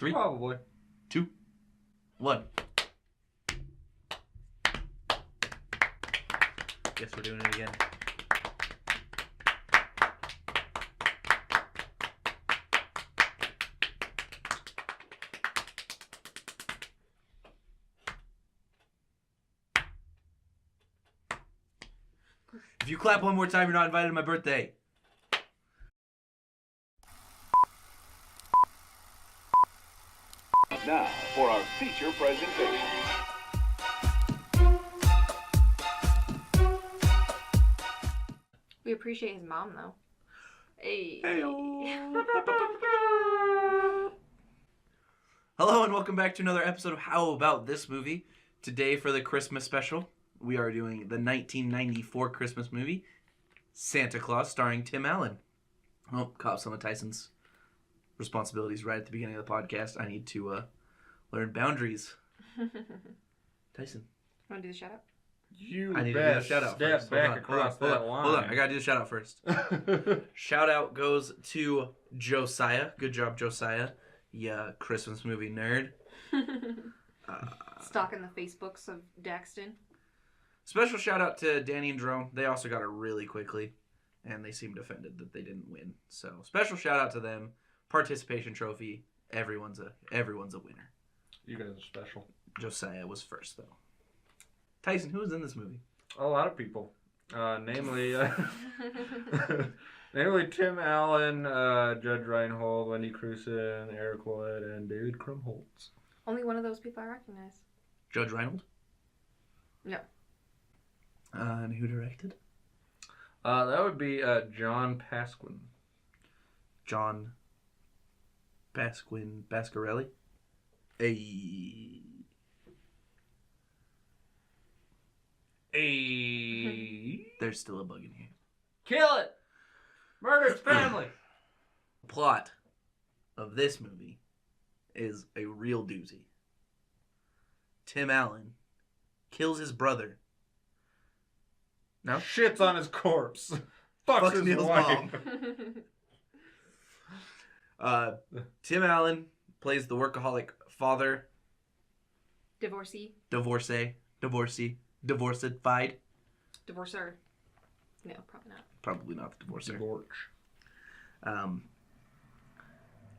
3, Probably. 2, 1. Guess we're doing it again. If you clap one more time, you're not invited to my birthday. Now for our feature presentation. We appreciate his mom, though. Hey. Hello and welcome back to another episode of How About This Movie. Today for the Christmas special, we are doing the 1994 Christmas movie, Santa Claus, starring Tim Allen. Oh, caught some of Tyson's responsibilities right at the beginning of the podcast. I need to learn boundaries. Tyson. Want to do the shout out? You I need to do the shout out step first. back across that line. Hold on, I gotta do the shout out first. Shout out goes to Josiah. Good job, Josiah. Yeah, Christmas movie nerd. Stalking the Facebooks of Daxton. Special shout out to Danny and Jerome. They also got it really quickly, and they seemed offended that they didn't win. So special shout out to them. Participation trophy. Everyone's a winner. You guys are special. Josiah was first though. Tyson, who was in this movie? A lot of people, namely Tim Allen, Judge Reinhold, Wendy Crewson, Eric Lloyd, and David Krumholtz. Only one of those people I recognize. Judge Reinhold? No. And who directed? That would be John Pasquin. John Bascarelli. Hey. There's still a bug in here. Kill it! Murder its family! The plot of this movie is a real doozy. Tim Allen kills his brother. No? Shits on his corpse. Fucks his Neil's wife. mom. Tim Allen plays the workaholic father. Divorcee. Divorcified. Divorcer. No, probably not. Probably not the divorcer. Divorce.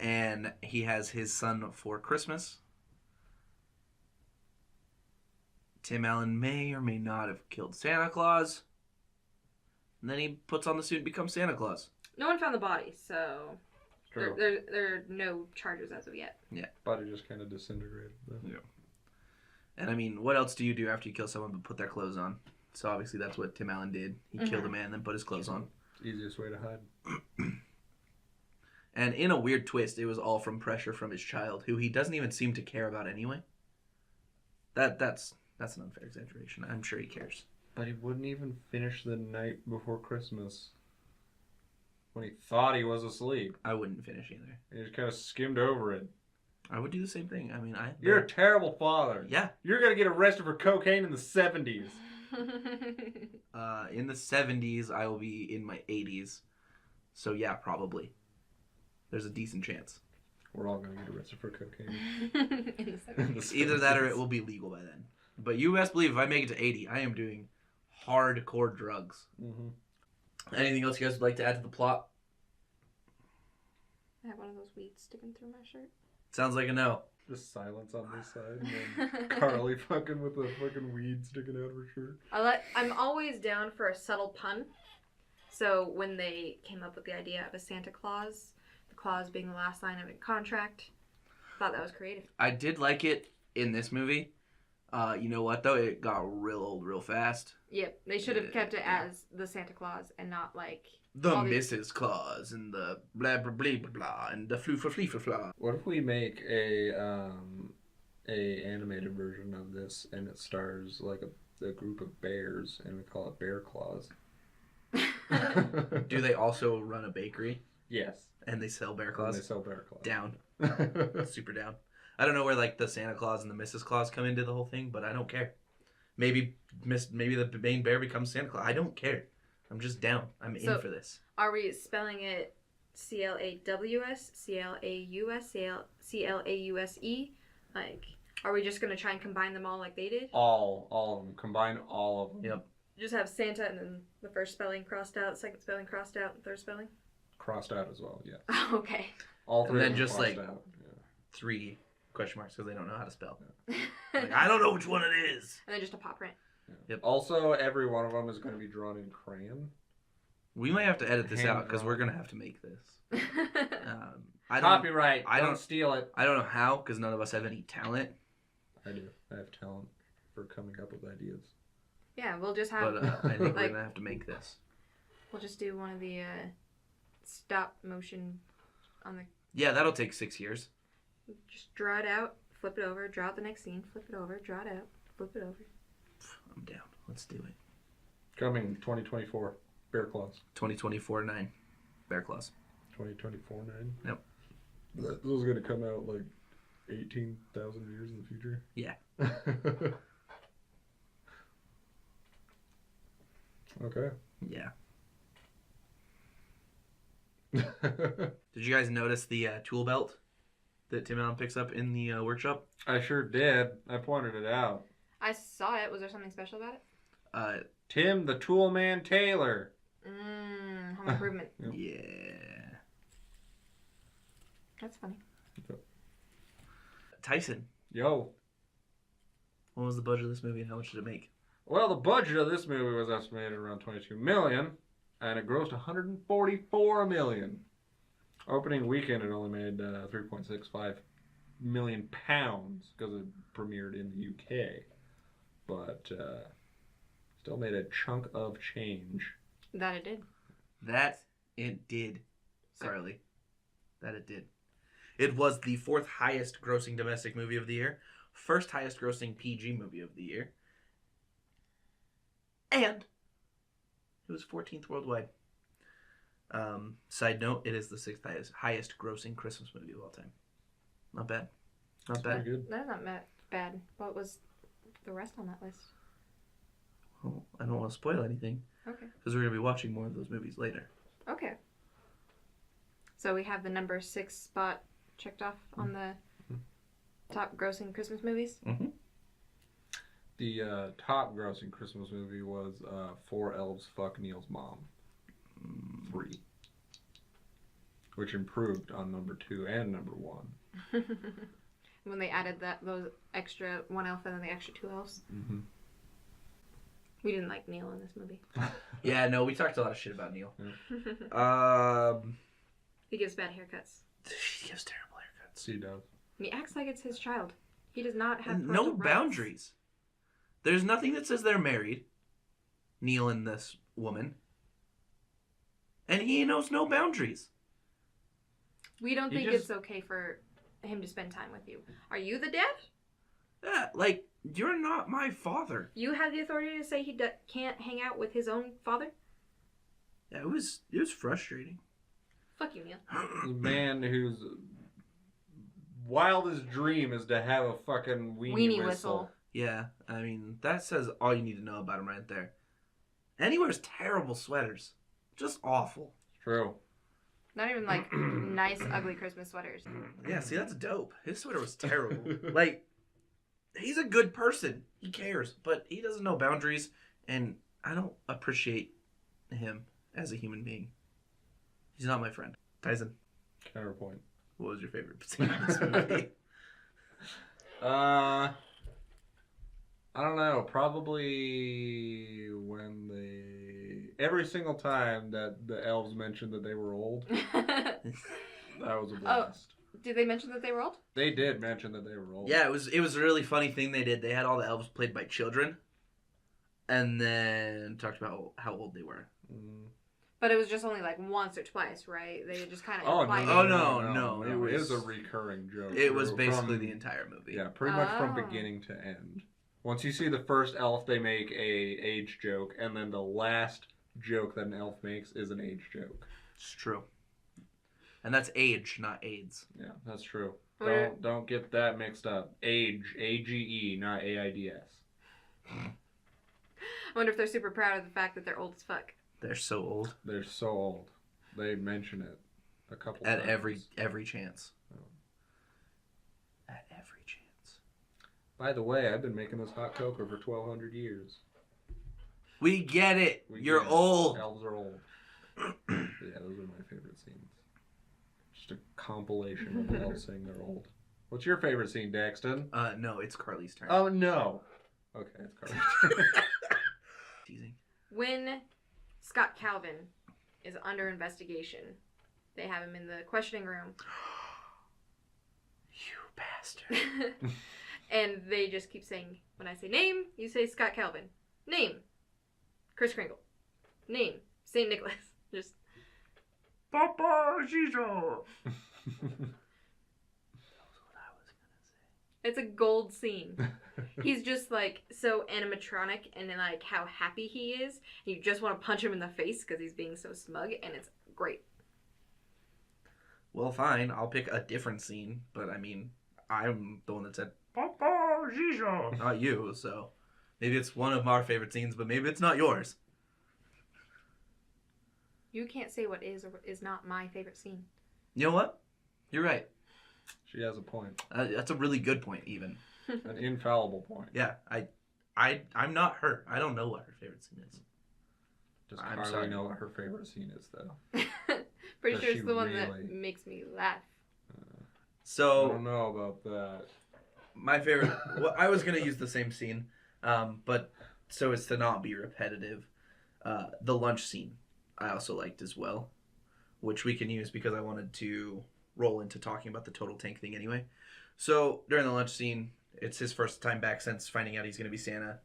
And he has his son for Christmas. Tim Allen may or may not have killed Santa Claus. And then he puts on the suit and becomes Santa Claus. No one found the body, so True. there are no charges as of yet. Yeah. Body just kind of disintegrated. Though. Yeah. And I mean, what else do you do after you kill someone but put their clothes on? So obviously that's what Tim Allen did. He killed a man and then put his clothes on. Easiest way to hide. And in a weird twist, it was all from pressure from his child, who he doesn't even seem to care about anyway. That's an unfair exaggeration. I'm sure he cares. But he wouldn't even finish the night before Christmas. When he thought he was asleep. I wouldn't finish either. He just kind of skimmed over it. I would do the same thing. I mean, You're a terrible father. Yeah. You're going to get arrested for cocaine in the 70s. In the 70s, I will be in my 80s. So yeah, probably. There's a decent chance. We're all going to get arrested for cocaine. In the 70s. Either that or it will be legal by then. But you best believe if I make it to 80, I am doing hardcore drugs. Mm-hmm. Anything else you guys would like to add to the plot? I have one of those weeds sticking through my shirt. Sounds like a no. Just silence on this side. And then Carly fucking with the fucking weed sticking out of her shirt. I'm always down for a subtle pun. So when they came up with the idea of a Santa Claus, the clause being the last line of a contract, I thought that was creative. I did like it in this movie. You know what, though? It got real old real fast. Yep, they should have kept it as the Santa Claus and not like... The Mrs. Claus and the blah blah blah blah blah and the flu flee fla. What if we make a animated version of this and it stars like a group of bears and we call it Bear Claus? Do they also run a bakery? Yes. And they sell Bear Claus? And they sell Bear Claus. Down. Super down. I don't know where like the Santa Claus and the Mrs. Claus come into the whole thing, but I don't care. Maybe the main bear becomes Santa Claus. I don't care. I'm just down. I'm in for this. Are we spelling it CLAWS, CLAUS, CLAUSE? Like, are we just gonna try and combine them all like they did? All of them. Combine all of them. Yep. Just have Santa and then the first spelling crossed out, second spelling crossed out, and third spelling? Crossed out as well, yeah. Oh, okay. All three And then of them just, crossed like, out. Yeah. 3 question marks because they don't know how to spell. And Like, I don't know which one it is. then just a paw print. Yeah. Yep. Also, every one of them is going to be drawn in crayon. We might have to edit this out because Hand-drawn. we're gonna have to make this. I don't. Copyright. I don't don't- steal it. I don't know how because none of us have any talent. I do. I have talent for coming up with ideas. Yeah, we'll just have. But I think we're like, gonna have to make this. we'll just do one of the stop motion on the. Yeah, that'll take 6 years. Just draw it out, flip it over, draw out the next scene, flip it over, draw it out, flip it over. I'm down. Let's do it. Coming 2024. Bear Claws. 2024-9. Bear Claws. 2024 9. Yep. Those are going to come out like 18,000 years in the future. Yeah. Okay. Yeah. Did you guys notice the tool belt that Tim Allen picks up in the workshop? I sure did. I pointed it out. I saw it. Was there something special about it? Tim the Tool Man Taylor. Home improvement. Yep. Yeah. That's funny. Tyson, Yo. what was the budget of this movie and how much did it make? Well, the budget of this movie was estimated around $22 million, and it grossed $144 million. Opening weekend, it only made 3.65 million pounds because it premiered in the UK, but still made a chunk of change. That it did. That it did, Carly. That it did. It was the 4th highest grossing domestic movie of the year, 1st highest grossing PG movie of the year, and it was 14th worldwide. Side note, it is the 6th highest grossing Christmas movie of all time. Not bad. Not bad. Pretty good. That's not bad. What was the rest on that list? Well, I don't want to spoil anything Okay. because we're going to be watching more of those movies later. Okay. So we have the number 6 spot checked off on the top grossing Christmas movies. Mm-hmm. The top grossing Christmas movie was Four Elves Fuck Neil's Mom 3, which improved on number 2 and number 1. When they added those extra 1 elf and then the extra 2 elves. Mm-hmm. We didn't like Neil in this movie. Yeah, no, we talked a lot of shit about Neil. He gives bad haircuts. He gives terrible haircuts. He does. And he acts like it's his child. He does not have And parental no rights. boundaries. There's nothing that says they're married, Neil and this woman. And he knows no boundaries. We don't He think just- it's okay for him to spend time with you. Are you the dad? Yeah, like, you're not my father. You have the authority to say he can't hang out with his own father? Yeah, it was frustrating. Fuck you, Neil. The man whose wildest dream is to have a fucking weenie whistle. Yeah, I mean, that says all you need to know about him right there. And he wears terrible sweaters. Just awful. True. Not even like nice, ugly Christmas sweaters. Yeah, see, that's dope. His sweater was terrible. Like, he's a good person. He cares, but he doesn't know boundaries, and I don't appreciate him as a human being. He's not my friend. Tyson, Counterpoint. what was your favorite scene in this movie? I don't know. Probably when every single time that the elves mentioned that they were old, that was a blast. Did they mention that they were old? They did mention that they were old. Yeah, it was a really funny thing they did. They had all the elves played by children, and then talked about how old they were. Mm. But it was just only like once or twice, right? They just kind of Oh, implied no. It It was was a recurring joke. It was From- basically the entire movie. Yeah, pretty much from Oh. beginning to end. Once you see the first elf, they make a age joke, and then the last joke that an elf makes is an age joke. It's true. And that's age, not AIDS. Yeah, that's true. Where- Don't get that mixed up. Age, AGE, not AIDS. I wonder if they're super proud of the fact that they're old as fuck. They're so old. They're so old. They mention it. a couple At times. every chance. Oh. At every chance. By the way, I've been making this hot cocoa for 1,200 years. We get it. You're get it. old. Elves are old. Yeah, those are my favorite scenes. Just a compilation of elves saying they're old. What's your favorite scene, Daxton? No, it's Carly's turn. Oh, no. Okay, it's Carly's turn. Teasing. When Scott Calvin is under investigation, they have him in the questioning room. You bastard. And they just keep saying, when I say name, you say Scott Calvin. Name, Kris Kringle. Name, St. Nicholas. Just, Papa Gijo. it's a gold scene. He's just like so animatronic and then like how happy he is. You just want to punch him in the face because he's being so smug, and it's great. Well, fine. I'll pick a different scene, but I mean, I'm the one that said Papa Gijo, not you. So maybe it's one of our favorite scenes, but maybe it's not yours. You can't say what is or what is not my favorite scene. You know what? You're right. She has a point. That's a really good point, even. An infallible point. Yeah, I'm not her. I don't know what her favorite scene is. Does I'm Carly sorry. know what her favorite scene is, though? Pretty Does sure she it's the one that really? makes me laugh. I So don't know about that. my favorite. Well, I was gonna use the same scene, but so as to not be repetitive, the lunch scene I also liked as well, which we can use because I wanted to roll into talking about the total tank thing anyway. So during the lunch scene, it's his first time back since finding out he's gonna be Santa,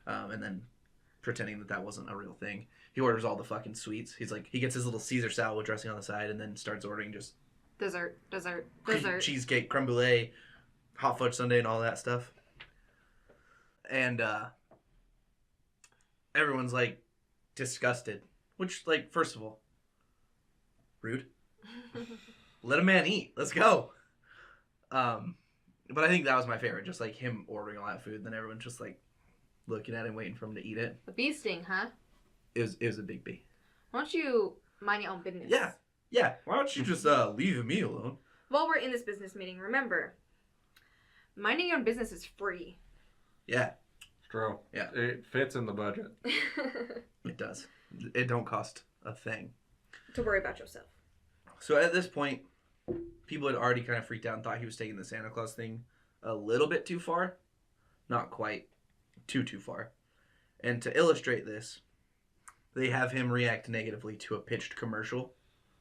and then pretending that wasn't a real thing. He orders all the fucking sweets. He's like, he gets his little Caesar salad with dressing on the side, and then starts ordering just Dessert. cheesecake, creme brulee, hot fudge sundae, and all that stuff. And everyone's like disgusted. Which, like, first of all, rude. Let a man eat. Let's go. But I think that was my favorite. Just like him ordering all that food, and then everyone just like looking at him, waiting for him to eat it. A bee sting, huh? It was a big bee. Why don't you mind your own business? Yeah. Why don't you just leave me alone? While we're in this business meeting, remember, minding your own business is free. Yeah, It's true. Yeah. It fits in the budget. it does. It don't cost a thing. To worry about yourself. So at this point, people had already kind of freaked out and thought he was taking the Santa Claus thing a little bit too far. Not quite too far. And to illustrate this, they have him react negatively to a pitched commercial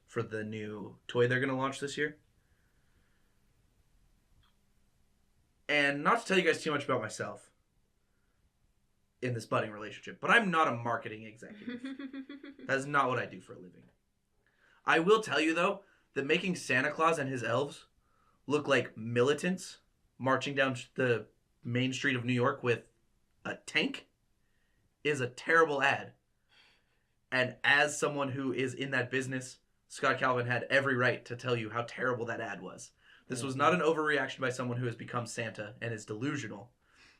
for the new toy they're going to launch this year. And not to tell you guys too much about myself in this budding relationship, but I'm not a marketing executive. That is not what I do for a living. I will tell you, though, that making Santa Claus and his elves look like militants marching down the main street of New York with a tank is a terrible ad. And as someone who is in that business, Scott Calvin had every right to tell you how terrible that ad was. This was not an overreaction by someone who has become Santa and is delusional.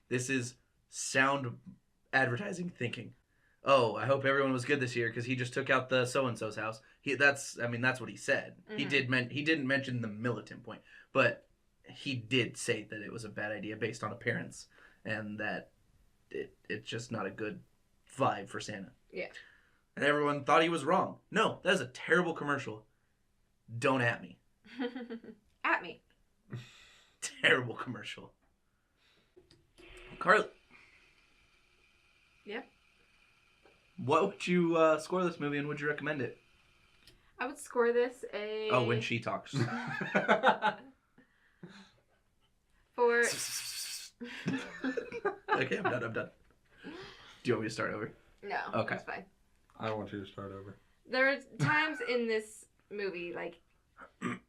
This is sound advertising thinking. Oh, I hope everyone was good this year because he just took out the so-and-so's house. That's what he said. Mm-hmm. He didn't mention the militant point, but he did say that it was a bad idea based on appearance and that it's just not a good vibe for Santa. Yeah. And everyone thought he was wrong. No, that is a terrible commercial. Don't at me. At me. Terrible commercial. Carly. Yeah. What would you score this movie and would you recommend it? I would score this a... Oh, when she talks. For... Okay, I'm done. Do you want me to start over? No, Okay. that's fine. I want you to start over. There are times in this movie, like,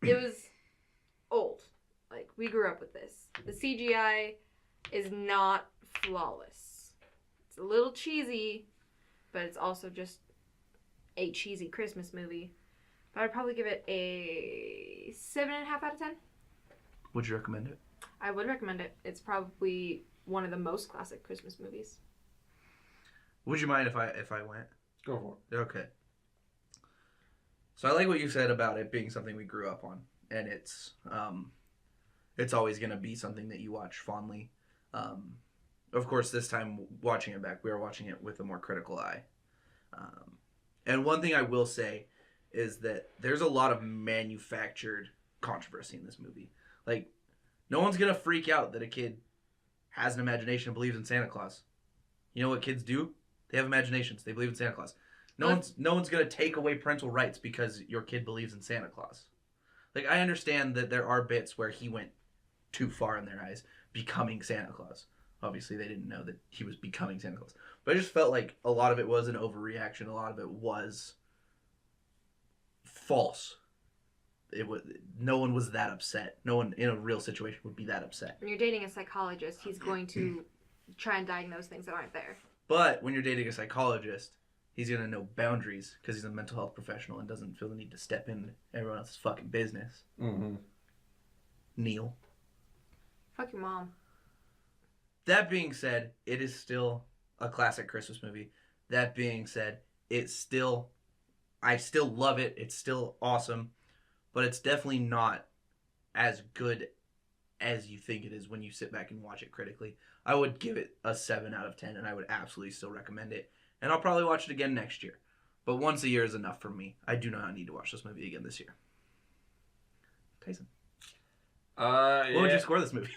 it was old. Like, we grew up with this. The CGI is not flawless. It's a little cheesy, but it's also just a cheesy Christmas movie. But I'd probably give it a 7.5 out of 10. Would you recommend it? I would recommend it. It's probably one of the most classic Christmas movies. Would you mind if I went? Go for it. Okay. So I like what you said about it being something we grew up on, and it's always going to be something that you watch fondly. Of course, this time watching it back, we are watching it with a more critical eye. And one thing I will say is that there's a lot of manufactured controversy in this movie. Like, no one's going to freak out that a kid has an imagination and believes in Santa Claus. You know what kids do? They have imaginations. They believe in Santa Claus. No one's going to take away parental rights because your kid believes in Santa Claus. Like, I understand that there are bits where he went too far in their eyes, becoming Santa Claus. Obviously, they didn't know that he was becoming Santa Claus. But I just felt like a lot of it was an overreaction. A lot of it was false. No one was that upset. No one in a real situation would be that upset. When you're dating a psychologist, he's going to try and diagnose things that aren't there. But when you're dating a psychologist, he's going to know boundaries because he's a mental health professional and doesn't feel the need to step in everyone else's fucking business. Mm-hmm. Neil. Fuck your mom. That being said, it is still a classic Christmas movie. That being said, I still love it. It's still awesome. But it's definitely not as good as you think it is when you sit back and watch it critically. I would give it a 7 out of 10, and I would absolutely still recommend it. And I'll probably watch it again next year. But once a year is enough for me. I do not need to watch this movie again this year. Tyson. Yeah. What would you score this movie?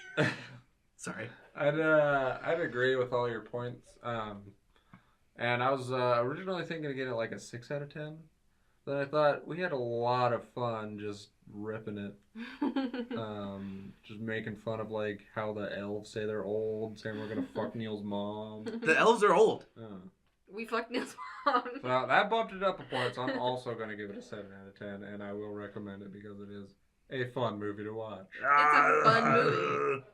Sorry. I'd agree with all your points. And I was originally thinking of getting it like a 6 out of 10. Then I thought we had a lot of fun just ripping it. Just making fun of like how the elves say they're old, saying we're gonna fuck Neil's mom. The elves are old. We fucked Neil's mom. So that bumped it up a point, so I'm also gonna give it a 7 out of 10, and I will recommend it because it is a fun movie to watch. It's a fun movie.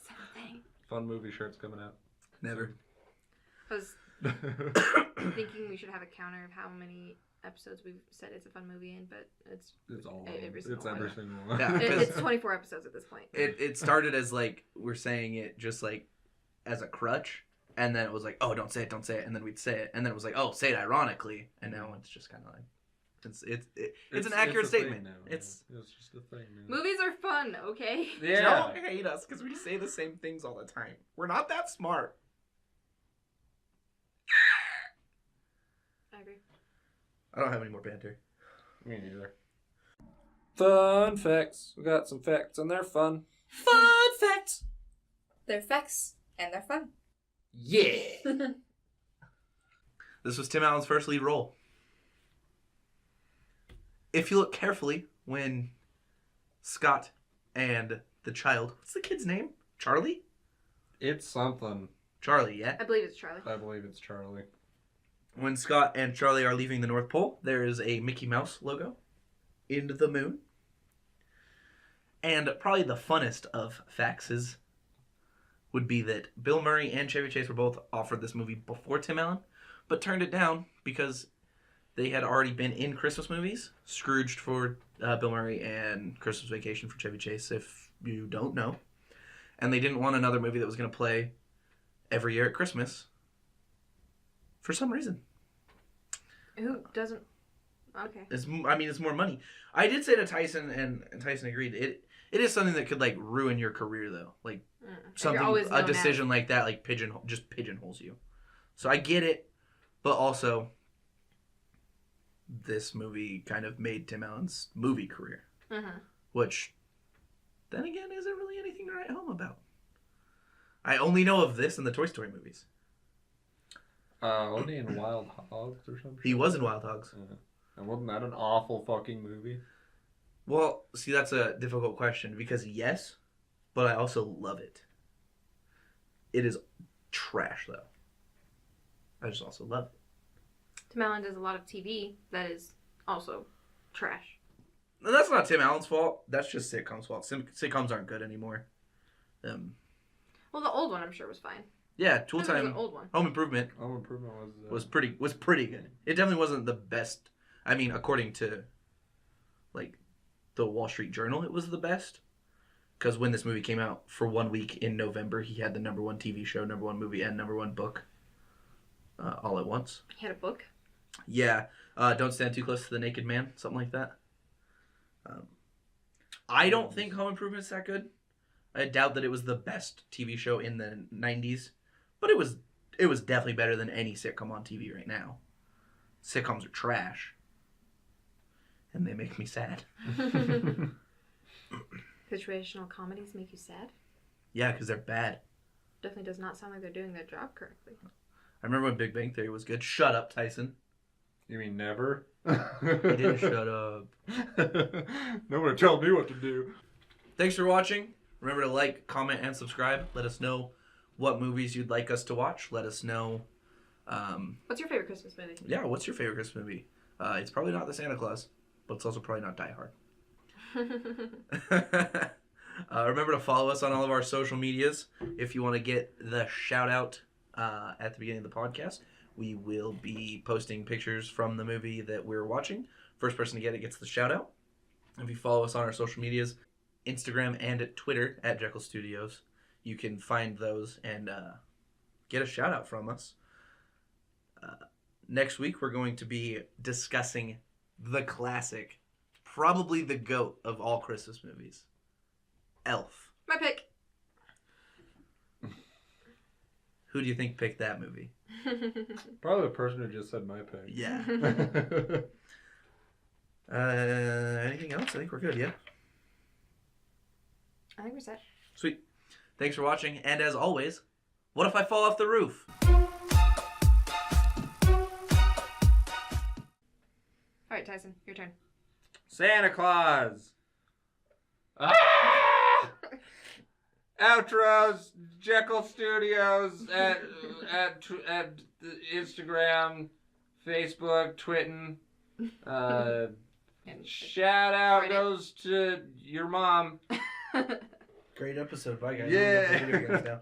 Something. Fun movie shirts coming out. Never. I was thinking we should have a counter of how many episodes we've said it's a fun movie in, but it's all every single every one. single one. Yeah. It's 24 episodes at this point. It started as like we're saying it just like as a crutch, and then it was like, oh, don't say it, and then we'd say it, and then it was like, oh, say it ironically, and now it's just kind of like it's an accurate statement. It's just a thing now. Movies are fun, okay? Yeah. Don't hate us because we say the same things all the time. We're not that smart. I agree. I don't have any more banter. Me neither. Fun facts. We got some facts and they're fun. Fun facts. They're facts, and they're fun. Yeah. This was Tim Allen's first lead role. If you look carefully, when Scott and the child, what's the kid's name? Charlie? It's something. Charlie, yeah? I believe it's Charlie. I believe it's Charlie. When Scott and Charlie are leaving the North Pole, there is a Mickey Mouse logo into the moon. And probably the funnest of facts would be that Bill Murray and Chevy Chase were both offered this movie before Tim Allen, but turned it down because they had already been in Christmas movies. Scrooged for Bill Murray and Christmas Vacation for Chevy Chase, if you don't know. And they didn't want another movie that was going to play every year at Christmas for some reason. Who doesn't? Okay. It's more money. I did say to Tyson, and Tyson agreed. It is something that could like ruin your career though. Like something, a decision like that, like pigeonholes you. So I get it, but also this movie kind of made Tim Allen's movie career, which then again isn't really anything to write home about. I only know of this and the Toy Story movies. Wasn't he in Wild Hogs or something? He was in Wild Hogs. Yeah. And wasn't that an awful fucking movie? Well, see, that's a difficult question because yes, but I also love it. It is trash though. I just also love it. Tim Allen does a lot of TV that is also trash. And that's not Tim Allen's fault. That's just sitcoms' fault. Sitcoms aren't good anymore. Well, the old one I'm sure was fine. Yeah, Tool That was Time, an old one. Home Improvement Home Improvement was pretty good. It definitely wasn't the best. I mean, according to like the Wall Street Journal, it was the best. Because when this movie came out, for 1 week in November, he had the #1 TV show, #1 movie, and #1 book all at once. He had a book. Yeah, Don't Stand Too Close to the Naked Man, something like that. I don't think Home Improvement is that good. I doubt that it was the best TV show in the 90s, but it was definitely better than any sitcom on TV right now. Sitcoms are trash, and they make me sad. The traditional comedies make you sad? Yeah, because they're bad. Definitely does not sound like they're doing their job correctly. I remember when Big Bang Theory was good. Shut up, Tyson. You mean never? He didn't shut up. Nobody told me what to do. Thanks for watching. Remember to like, comment, and subscribe. Let us know what movies you'd like us to watch. Let us know. What's your favorite Christmas movie? Yeah, what's your favorite Christmas movie? It's probably not The Santa Claus, but it's also probably not Die Hard. Remember to follow us on all of our social medias. If you want to get the shout out at the beginning of the podcast, we will be posting pictures from the movie that we're watching. First person to get it gets the shout out. If you follow us on our social medias, Instagram and at Twitter at jecll Studios, you can find those and get a shout out from us. Next week, we're going to be discussing the classic, probably the GOAT of all Christmas movies, Elf. My pick. Who do you think picked that movie? Probably the person who just said my pick. Yeah. Anything else? I think we're good, yeah? I think we're set. Sweet. Thanks for watching, and as always, what if I fall off the roof? All right, Tyson, your turn. Santa Claus. Ah! Outros, jecll Studios at Instagram, Facebook, Twitten. Shout out goes to your mom. Great episode. Bye, guys. Yeah. We're gonna play video games now.